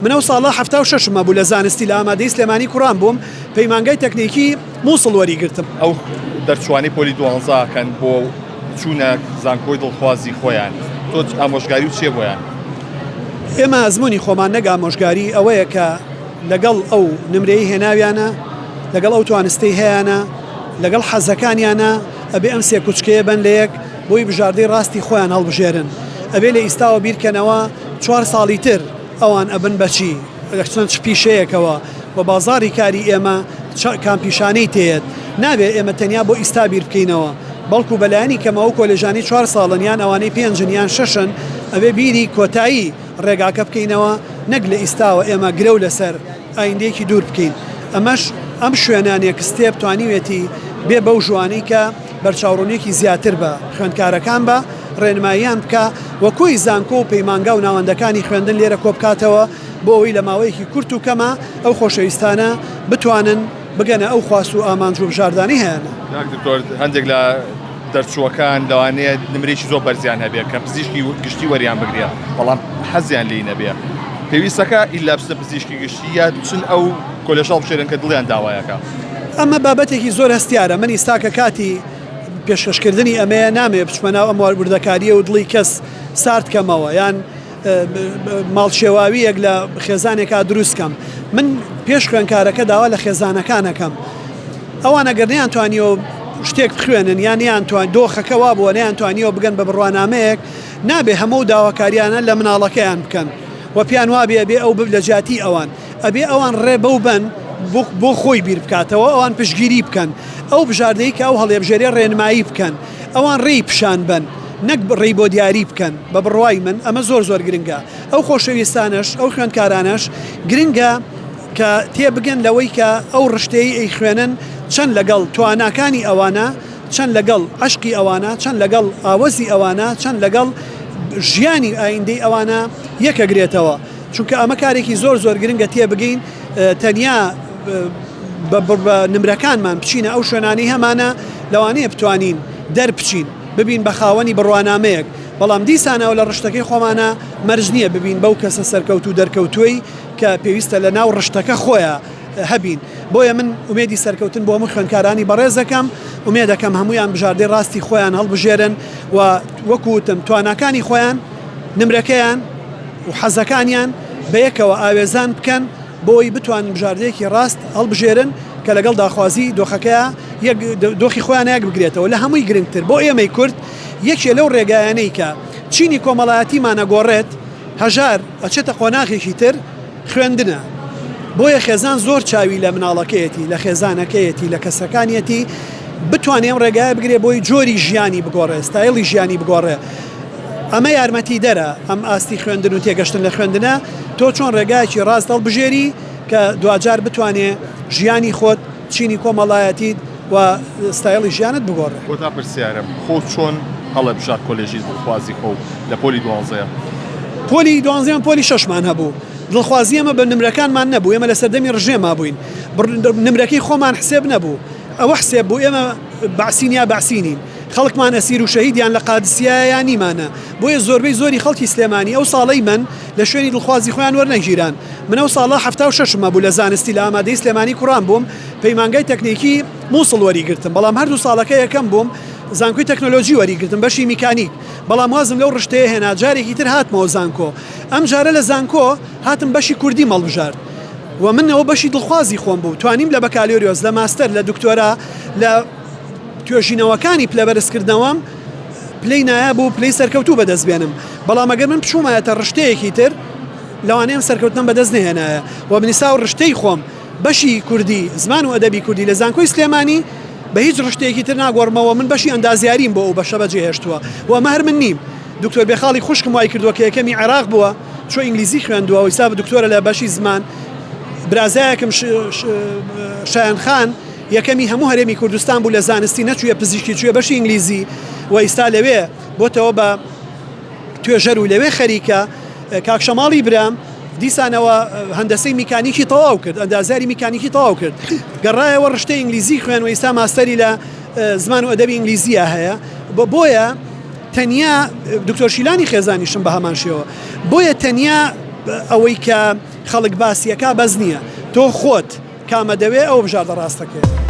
منەو ساڵە 76 بوو لە زانستی لە ئامادەی سلێمانی کوڕان بووم پەیمانگای تەکنیکی مووسڵ وەریگرتم. ئەو دەرچوانی پۆلی 12 کەن بۆ چوونە زانکۆی دڵخوازی خۆیان تۆ ئامۆژگاری و چێ بۆیان؟ ئێمە ئەزمموی خۆمان نەگا ئامۆژگاری ئەوەیە کە لەگەڵ ئەو نمرەی هێناویانە لەگەڵ ئەو توانستەی هەیەە لەگەڵ حەزەکانیانە ئەبێ ئەم سێ کوچکەیە بن لە یەک بۆی بژاردەی ڕاستی خۆیان هەڵبژێرن ئەبێ لە ئیستاوە بیرکەنەوە 4 ساڵی تر ئەوان ئەبن بەچی چەند پیشەیەکەوە و بازاری کاری ئێمە کامپیشانەی تێت نابێت ئێمە تەنیا بۆ ئیستا بیر بکەینەوە بەڵکو بەلایانی کەمەوە کۆلێژانی 4 ساڵنیان ئەوانەی 5یان 6 ئەبێ بیری کۆتایی ڕێگاکە بکەینەوە نەک لە ئیستاوە ئێمە گرە و لەسەر ئایندێکی دوور بکەین ئەمەش ئەم شوێنانێک کستێ بتوانیوێتی بێ بەو ژوانەی کە بەرچاوڕوونێکی زیاتر بە خوێندکارەکان بە ڕێنماییان بکە وەکوی زانکۆ و پەیمانگا و ناوەندەکانی خوێندن لێرە کۆبکاتەوە بۆ ئەوەی لە ماوەیەکی کورت و کەمە ئەو خۆشەویستانە بتوانن بگەنە ئەو خواست و ئامانج و بژاردانی هەیەە. هەندێک لە دەرچووەکان لەوانەیە نمرێکی زۆر بەرزیان هەبێت کە پزیشکی گشتی وەریان بگرێ بەڵام حەزیان لێی نەبێ پێویستەکە ئیلا بچنە پزیشکی گشتی یا چون ئەو کۆلێژاڵ بشێرن کە دڵیان داوایەکە. ئەمە بابەتێکی زۆر هەستیارە من ئیستاکە کاتی پێشکەشکردنی ئەمەیە نامێ بچمەناو ئەم وەربردەکاریە و دڵی کەس سارد کەمەوە یان ماڵشێواویەک لە خێزانێکا دروستکەم من پێش خوێنکارەکە داوا لە خێزانەکانەکەم ئەوان ئەگەر نەیان توانیەوە شتێک بخوێنن یان یان توان دۆخەکەوا بووە نەیان توانیەوە بگەن بە بڕوانامەیەک نابێ هەموو داواکاریانە لە مناڵەکەیان بکەن و پیان وابێ ئەبێ ئەو لە جاتی ئەوان ئەبێ ئەوان ڕێ بەو بن بۆ خۆی بیر بکاتەوە ئەوان پشگیری بکەن ئەو بژاردەی کە ئەو هەڵێبژێرێ ڕێنمایی بکەن ئەوان ڕێی پیشان بن نەک ڕێی بۆ دیاری بکەن بە بڕوای من ئەمە زۆر زۆر گرنگە ئەو خۆشەویستانش ئەو خوێندکارانش گرنگە کە تێبگەن لەوەی کە ئەو ڕشتەی ئەی خوێنن چەند لەگەڵ تواناکانی ئەوانە چەند لەگەڵ عشقی ئەوانە چەند لەگەڵ ئاوەزی ئەوانە چەند لەگەڵ ژیانی ئایندەی ئەوانە یەکەگرێتەوە چونکە ئەمە کارێکی زۆر زۆر گرنگە تێبگەین تەنیا بە نمرەکانمان بچینە ئەو شوێنانی هەمانە لەوانەیە بتوانین دەربچین ببین بە خاوەنی بڕوانامەیەک بەڵام دیسانەوە لە ڕشتەکەی خۆمانە مەرج نییە ببین بەو کەسە سەرکەوت و دەرکەوتووی کە پێویستە لە ناو ڕشتەکە خۆیە هەبین بۆیە من ئومێدی سەرکەوتن بۆ هەموو خوێندکارانی بەڕێزەکەم ئومێدەکەم هەمویان بژاردەی ڕاستی خۆیان هەڵبژێرن و وەکوتم تواناکانی خۆیان نمرەکەیان و حەزەکانیان بەیەکەوە ئاوێزان بکەن بۆی بتوانن بژاردەیەکی ڕاست هەڵبژێرن کە لەگەڵ داخوازی دۆخەکەیە دۆخی خۆیان یەک بگرێتەوە لە هەمووی گرنگتر بۆ ئێمەی کورد یەکێ لەو ڕێگایانەی کە چینی کۆمەڵایەتیمانە گۆڕێت هەژار ئەچێتە قۆناغێکی تر خوێندنە بۆیە خێزان زۆر چاوی لە مناڵەکەیەتی لە خێزانەکەیەتی لە کەسەکانیەتی بتوانێم ڕێگایە بگرێ بۆی جۆری ژیانی بگۆڕێ ستایلی ژیانی بگۆڕێ ئەمە یارمەتی دەرە ئەم ئاستی خوێندن و تێگەشتن لە خوێندنە تۆ چۆن ڕێگایکی ڕاست هەڵبژێری کە دوجار بتوانێ ژیانی خۆت چینی کۆمەڵایەتیت و ستایلی ژیانت بگۆڕێ. بۆ تا پرسیارم خۆ چۆن هەڵە بژار کۆلێژی دڵخوازی خۆ لە پۆلی 12 پۆلی 12 پۆلی 6مان هەبوو دڵخوازی ئەمە بە نمرەکانمان نەبوو ئێمە لە سەردەمی ڕژێما بووین نمرەکەی خۆمان حسێب نەبوو ئەوە حسێب بوو ئێمە بەعسینیا بەعسینین خەڵکمان ئەسیر و شەهیدیان لە قادسیایە نیمانە بۆیە زۆربەی زۆری خەڵکی سلێمانی ئەو ساڵەی من لە شوێنی دڵخوازی خۆیان وەرنەگیران من ئەو ساڵە 76 بوو لە زانستی لە ئامادەی سلێمانی کوڕان بووم پەیمانگای تەکنیکی مووسڵ وەریگرتم بەڵام هەردوو ساڵەکە یەکەم بووم زانکۆی تەکنۆلۆژی وەریگرتم بەشی میکانیک بەڵام وازم لەو ڕشتەیە هێنا جارێکی تر هاتمەوە زانکۆ ئەم جارە لە زانکۆ هاتم بەشی کوردی مەڵبژارد و منەوە بەشی دڵخوازی خۆم بوو توانیم لە بەکالۆریۆس لە ماستەر لە دکتۆرا لە توێژینەوەکانی پلەبەرزکردنەوەم پلەی نایابوو پلەی سەرکەوتوو بەدەست بێنم بەڵام ئەگەر من بچوومایەتە ڕشتەیەکی تر لەوانەیەم سەرکەوتنم بەدەست نهێنایە و بنیسا و ڕشتەی خۆم بەشی کوردی زمان و ئەدەبی کوردی لە زانکۆی سلێمانی بە هیچ ڕشتەیەکی تر ناگۆڕمەوە من بەشی ئەندازیاریم بۆ ئەو بەشە بەجێهێشتووە و ئەمە هەر من نیم دکتۆر بێخاڵی خوشکم وای کردووە کە یەکەمی عێراق بووە چۆ ئینگلیزی خوێندووە و ئێستا دکتۆرە لە بەشی زمان برازایەکم شایان خان یەکەمی هەموو هەرێمی کوردستان بوو لە زانستی نەچوویە پزیشکی چوویە بەشی ئینگلیزی و ئێستا لەوێ بۆتەوە بە توێژەر و لەوێ خەریکە کاکشەماڵی برام دیسانەوە هەندەسەی میکانیکی تەواو کرد ئەندازیاری میکانیکی تەواو کرد گەڕایەوە ڕشتەی ئینگلیزی خوێن و ئێستا ماستەری لە زمان و ئەدەبی ئینگلیزیە هەیە بۆیە تەنیا دکتۆر شیلانی خێزانیشم بە هەمان شێوە بۆیە تەنیا ئەوەی کە خەڵک باسیەکە بەس نییە تۆ خۆت کامە دەوێ ئەو بژاردە ڕاستەکەێت.